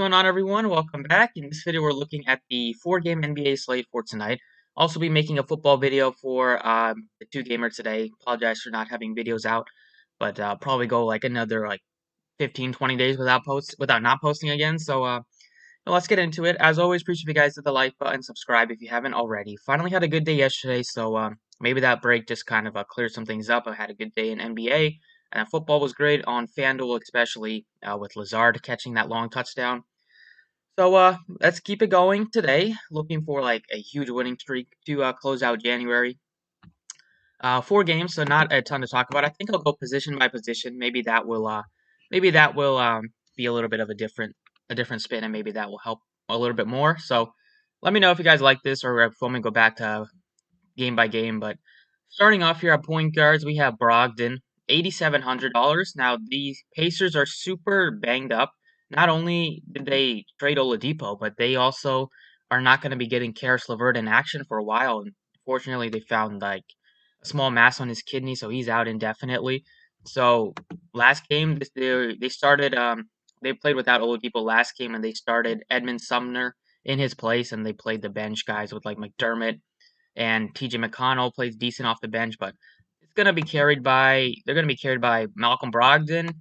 What's going on, everyone? Welcome back. In this video, we're looking at the four-game NBA slate for tonight. Also be making a football video for the two-gamer today. Apologize for not having videos out, but probably go like another 15, 20 days without not posting again. So let's get into it. As always, appreciate you guys hit the like button, subscribe if you haven't already. Finally had a good day yesterday, so maybe that break just kind of cleared some things up. I had a good day in NBA, and football was great on Fanduel, especially with Lazard catching that long touchdown. So let's keep it going today. Looking for like a huge winning streak to close out January. Four games, so not a ton to talk about. I think I'll go position by position. Maybe that will be a little bit of a different spin, and maybe that will help a little bit more. So let me know if you guys like this, or if you want me to go back to game by game. But starting off here at point guards, we have Brogdon, $8,700. Now the Pacers are super banged up. Not only did they trade Oladipo, but they also are not going to be getting Karis LeVert in action for a while. And fortunately, they found like a small mass on his kidney, so he's out indefinitely. So last game, they started. They played without Oladipo last game, and they started Edmund Sumner in his place, and they played the bench guys with like McDermott and TJ McConnell plays decent off the bench, but they're gonna be carried by Malcolm Brogdon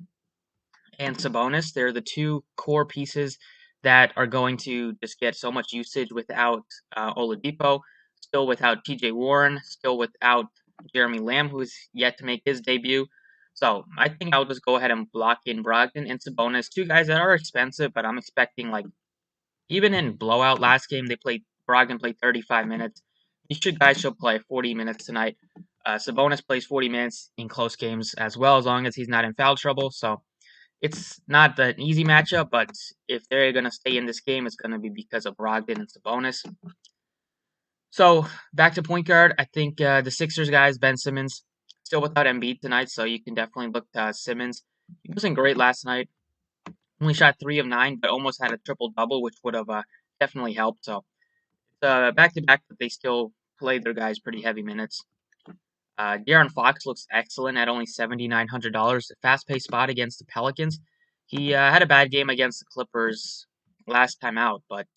and Sabonis. They're the two core pieces that are going to just get so much usage without Oladipo, still without TJ Warren, still without Jeremy Lamb, who's yet to make his debut. So I think I'll just go ahead and block in Brogdon and Sabonis, two guys that are expensive, but I'm expecting like even in blowout last game, Brogdon played 35 minutes. These two guys should play 40 minutes tonight. Sabonis plays 40 minutes in close games as well, as long as he's not in foul trouble. So it's not an easy matchup, but if they're going to stay in this game, it's going to be because of Brogdon and Sabonis. So back to point guard, I think the Sixers guys, Ben Simmons, still without Embiid tonight, so you can definitely look to Simmons. He wasn't great last night. Only shot 3 of 9, but almost had a triple double, which would have definitely helped. So back to back, but they still played their guys pretty heavy minutes. De'Aaron Fox looks excellent at only $7,900. Fast paced spot against the Pelicans. He had a bad game against the Clippers last time out, but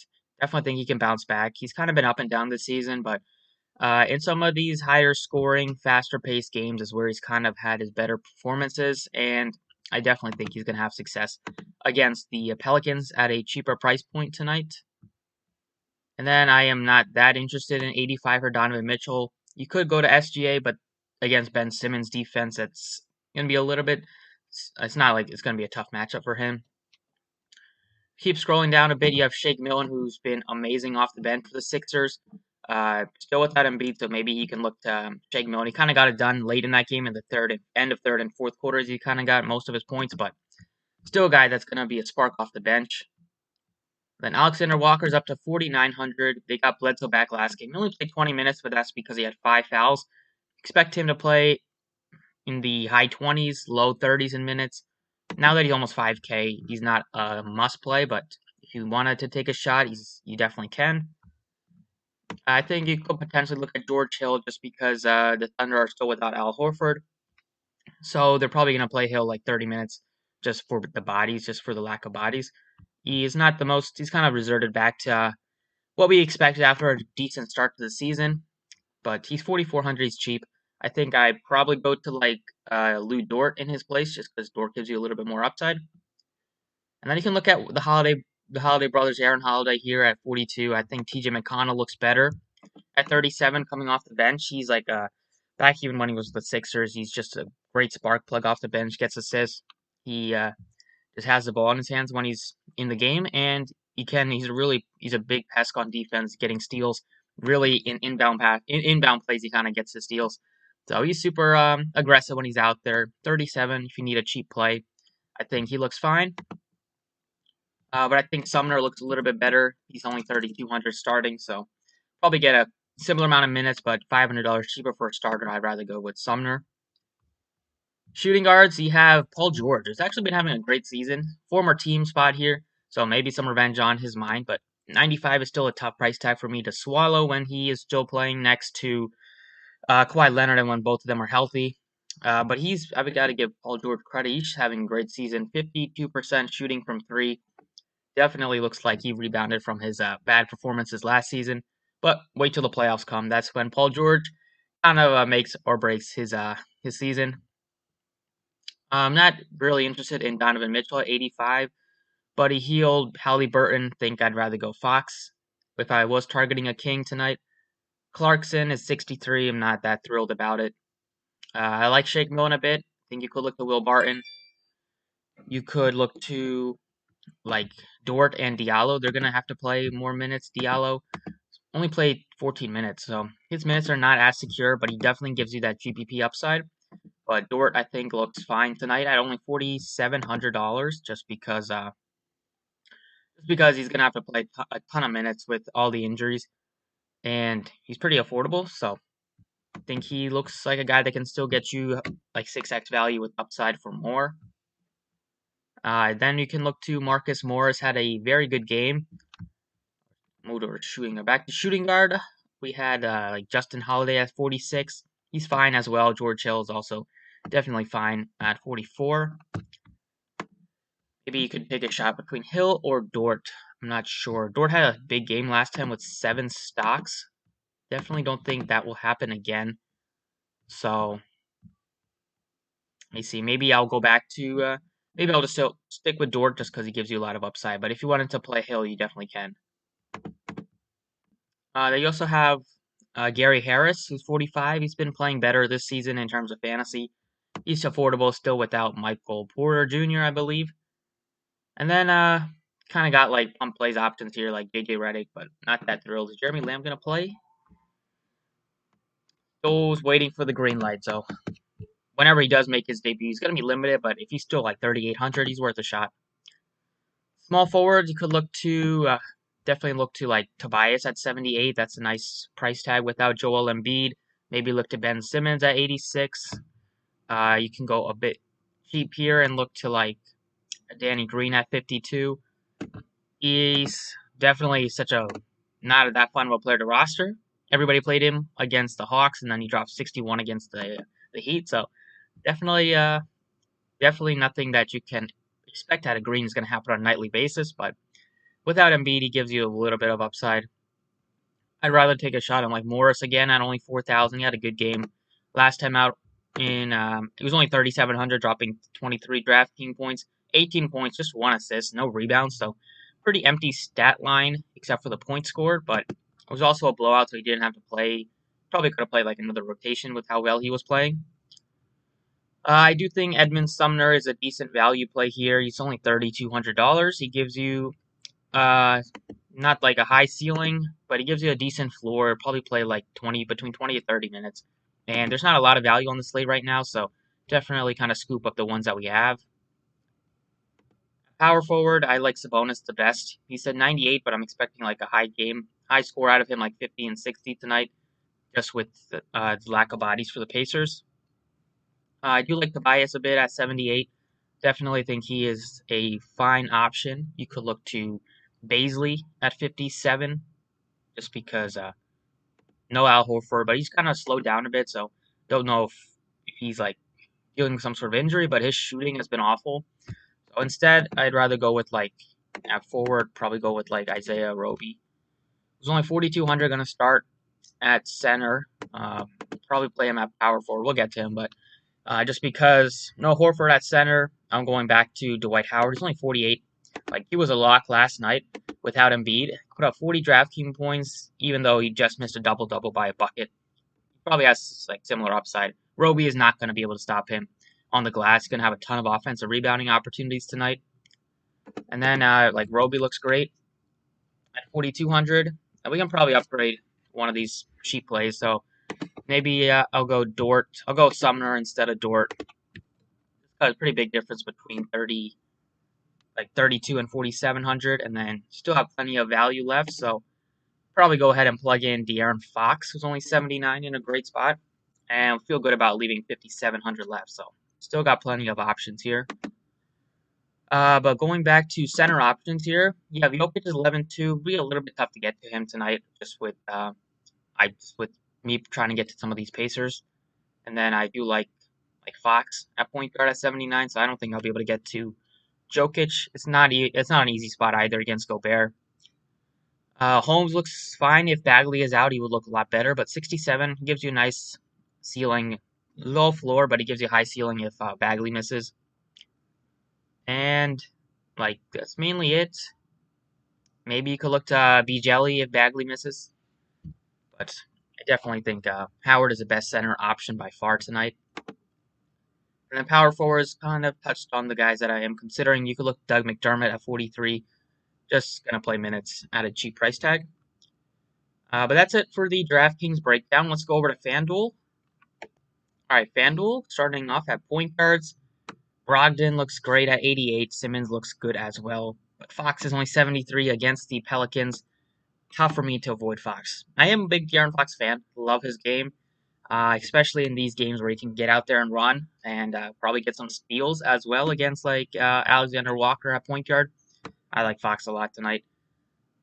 definitely think he can bounce back. He's kind of been up and down this season, but in some of these higher scoring, faster paced games is where he's kind of had his better performances, and I definitely think he's going to have success against the Pelicans at a cheaper price point tonight. And then I am not that interested in 85 for Donovan Mitchell. You could go to SGA, but against Ben Simmons' defense, it's going to be a little bit. It's not like it's going to be a tough matchup for him. Keep scrolling down a bit. You have Shake Milton, who's been amazing off the bench for the Sixers. Still without Embiid, so maybe he can look to Shake Milton. He kind of got it done late in that game in the end of third and fourth quarters. He kind of got most of his points, but still a guy that's going to be a spark off the bench. Then Alexander Walker's up to 4,900. They got Bledsoe back last game. He only played 20 minutes, but that's because he had 5 fouls. Expect him to play in the high 20s, low 30s in minutes. Now that he's almost 5K, he's not a must play, but if you wanted to take a shot, you definitely can. I think you could potentially look at George Hill just because the Thunder are still without Al Horford. So they're probably going to play Hill like 30 minutes just for the bodies, just for the lack of bodies. He's not the most, he's kind of resorted back to what we expected after a decent start to the season, but he's 4,400, he's cheap. I think I probably go to like Lou Dort in his place just because Dort gives you a little bit more upside. And then you can look at the Holiday brothers, Aaron Holiday here at 42. I think TJ McConnell looks better at 37 coming off the bench. He's like back even when he was with the Sixers, he's just a great spark plug off the bench, gets assists. He just has the ball in his hands when he's in the game, and he's a big pest on defense, getting steals. Really in inbound plays, he kind of gets the steals. So he's super aggressive when he's out there. 37 if you need a cheap play. I think he looks fine. But I think Sumner looks a little bit better. He's only 3,200 starting, so probably get a similar amount of minutes, but $500 cheaper for a starter. I'd rather go with Sumner. Shooting guards, you have Paul George. He's actually been having a great season. Former team spot here, so maybe some revenge on his mind, but 95 is still a tough price tag for me to swallow when he is still playing next to Kawhi Leonard and when both of them are healthy. But I've got to give Paul George credit. He's having a great season. 52% shooting from 3. Definitely looks like he rebounded from his bad performances last season. But wait till the playoffs come. That's when Paul George kind of makes or breaks his season. I'm not really interested in Donovan Mitchell at 85. Buddy Hield, Halliburton. Think I'd rather go Fox if I was targeting a king tonight. Clarkson is 63. I'm not that thrilled about it. I like Shake Milton a bit. I think you could look to Will Barton. You could look to like Dort and Diallo. They're gonna have to play more minutes. Diallo only played 14 minutes, so his minutes are not as secure, but he definitely gives you that GPP upside. But Dort, I think, looks fine tonight at only $4,700, just because he's gonna have to play a ton of minutes with all the injuries, and he's pretty affordable. So I think he looks like a guy that can still get you like 6x value with upside for more. Then you can look to Marcus Morris. Had a very good game. Moved over to shooting. Back to shooting guard. We had like Justin Holiday at 46. He's fine as well. George Hill is also definitely fine at 44. Maybe you could take a shot between Hill or Dort. I'm not sure. Dort had a big game last time with 7 stocks. Definitely don't think that will happen again. So, let me see. Maybe I'll go back to. Maybe I'll just still stick with Dort just because he gives you a lot of upside. But if you wanted to play Hill, you definitely can. They also have Gary Harris, who's 45. He's been playing better this season in terms of fantasy. He's affordable still without Michael Porter Jr., I believe. And then kind of got like pump plays options here like JJ Redick, but not that thrilled. Is Jeremy Lamb going to play? Still waiting for the green light. So whenever he does make his debut, he's going to be limited, but if he's still like 3,800, he's worth a shot. Small forwards, you could look to definitely look to like Tobias at 78. That's a nice price tag without Joel Embiid. Maybe look to Ben Simmons at 86. You can go a bit cheap here and look to like Danny Green at 52. He's definitely such a not that fun of a player to roster. Everybody played him against the Hawks, and then he dropped 61 against the Heat. So definitely, definitely nothing that you can expect out of Green is going to happen on a nightly basis. But without Embiid, he gives you a little bit of upside. I'd rather take a shot on like Morris again at only 4,000. He had a good game last time out. It was only 3,700, dropping 23 Draftkings points, 18 points, just 1 assist, no rebounds. So pretty empty stat line except for the points scored. But it was also a blowout, so he didn't have to play. Probably could have played like another rotation with how well he was playing. I do think Edmund Sumner is a decent value play here. He's only $3,200. He gives you uh, not like a high ceiling, but he gives you a decent floor. Probably play like between 20 to 30 minutes. And there's not a lot of value on the slate right now, so definitely kind of scoop up the ones that we have. Power forward, I like Sabonis the best. He said 98, but I'm expecting like a high score out of him, like 50 and 60 tonight, just with the lack of bodies for the Pacers. I do like Tobias a bit at 78. Definitely think he is a fine option. You could look to Baisley at 57, just because no Al Horford, but he's kind of slowed down a bit, so don't know if he's like dealing with some sort of injury, but his shooting has been awful. So instead, I'd rather go with like at forward, probably go with like Isaiah Roby. He's only 4,200, going to start at center. Probably play him at power forward. We'll get to him, but just because no Horford at center, I'm going back to Dwight Howard. He's only 48. Like he was a lock last night without Embiid. Put up 40 DraftKings points, even though he just missed a double-double by a bucket. He probably has like similar upside. Roby is not going to be able to stop him on the glass. He's going to have a ton of offensive rebounding opportunities tonight. And then like Roby looks great at 4,200. And we can probably upgrade one of these cheap plays. So maybe I'll go Dort. I'll go Sumner instead of Dort. A pretty big difference between 32 and 4,700, and then still have plenty of value left. So probably go ahead and plug in De'Aaron Fox, who's only 79 in a great spot, and feel good about leaving 5,700 left. So still got plenty of options here. But going back to center options here, yeah, Jokic is 11-2. Be a little bit tough to get to him tonight, just with me trying to get to some of these Pacers, and then I do like Fox at point guard at 79. So I don't think I'll be able to get to Jokic, it's not an easy spot either against Gobert. Holmes looks fine. If Bagley is out, he would look a lot better. But 67 gives you a nice ceiling, low floor, but he gives you high ceiling if Bagley misses. And like that's mainly it. Maybe you could look to B Jelly if Bagley misses. But I definitely think Howard is the best center option by far tonight. And then power forwards kind of touched on the guys that I am considering. You could look Doug McDermott at 43. Just going to play minutes at a cheap price tag. But that's it for the DraftKings breakdown. Let's go over to Fanduel. Alright, Fanduel, starting off at point guards. Brogdon looks great at 88. Simmons looks good as well. But Fox is only 73 against the Pelicans. Tough for me to avoid Fox. I am a big De'Aaron Fox fan. Love his game. Especially in these games where he can get out there and run and probably get some steals as well against like Alexander Walker at point guard. I like Fox a lot tonight.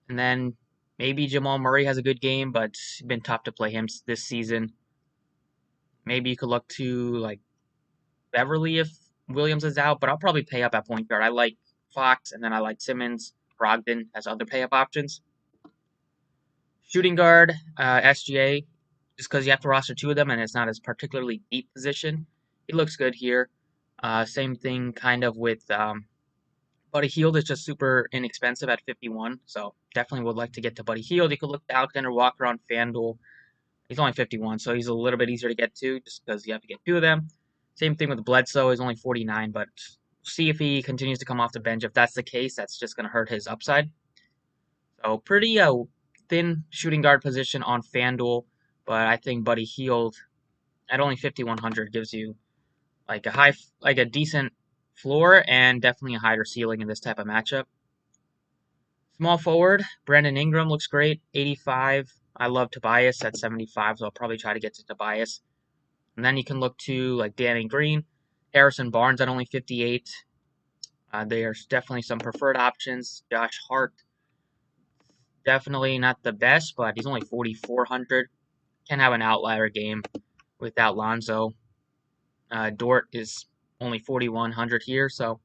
And then maybe Jamal Murray has a good game, but it's been tough to play him this season. Maybe you could look to like Beverly if Williams is out, but I'll probably pay up at point guard. I like Fox, and then I like Simmons, Brogdon as other pay up options. Shooting guard, SGA, just because you have to roster two of them, and it's not as particularly deep position. He looks good here. Same thing kind of with Buddy Hield is just super inexpensive at 51, so definitely would like to get to Buddy Hield. You could look to Alexander Walker on FanDuel. He's only 51, so he's a little bit easier to get to just because you have to get two of them. Same thing with Bledsoe. He's only 49, but see if he continues to come off the bench. If that's the case, that's just going to hurt his upside. So pretty thin shooting guard position on FanDuel, but I think Buddy Hield at only 5,100 gives you like a decent floor and definitely a higher ceiling in this type of matchup. Small forward, Brandon Ingram looks great, 85. I love Tobias at 75, so I'll probably try to get to Tobias. And then you can look to like Danny Green, Harrison Barnes at only 58. There's definitely some preferred options. Josh Hart, definitely not the best, but he's only 4,400. Can have an outlier game without Lonzo. Dort is only 4,100 here, so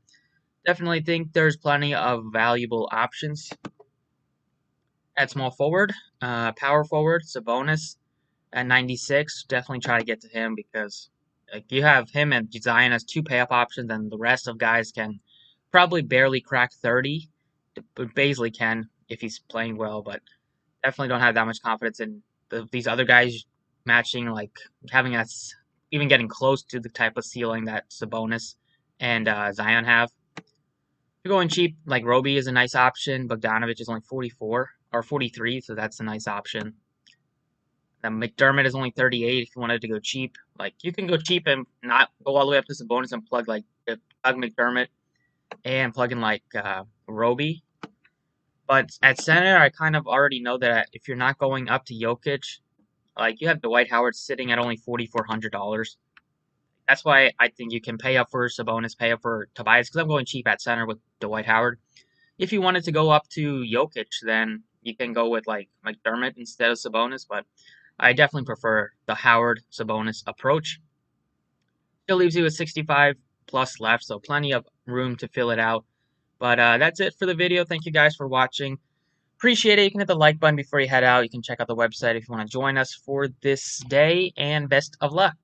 definitely think there's plenty of valuable options. At small forward, power forward, Sabonis at 96. Definitely try to get to him because like you have him and Zion as two pay up options, and the rest of guys can probably barely crack 30. But Baisley can if he's playing well, but definitely don't have that much confidence in these other guys matching, like having us even getting close to the type of ceiling that Sabonis and Zion have. If you're going cheap, like Roby is a nice option. Bogdanovich is only 44 or 43, so that's a nice option. Then McDermott is only 38 if you wanted to go cheap. Like you can go cheap and not go all the way up to Sabonis and plug like plug McDermott and plug in like Roby. But at center, I kind of already know that if you're not going up to Jokic, like you have Dwight Howard sitting at only $4,400. That's why I think you can pay up for Sabonis, pay up for Tobias, because I'm going cheap at center with Dwight Howard. If you wanted to go up to Jokic, then you can go with like McDermott instead of Sabonis, but I definitely prefer the Howard Sabonis approach. Still leaves you with 65 plus left, so plenty of room to fill it out. But that's it for the video. Thank you guys for watching. Appreciate it. You can hit the like button before you head out. You can check out the website if you want to join us for this day, and best of luck.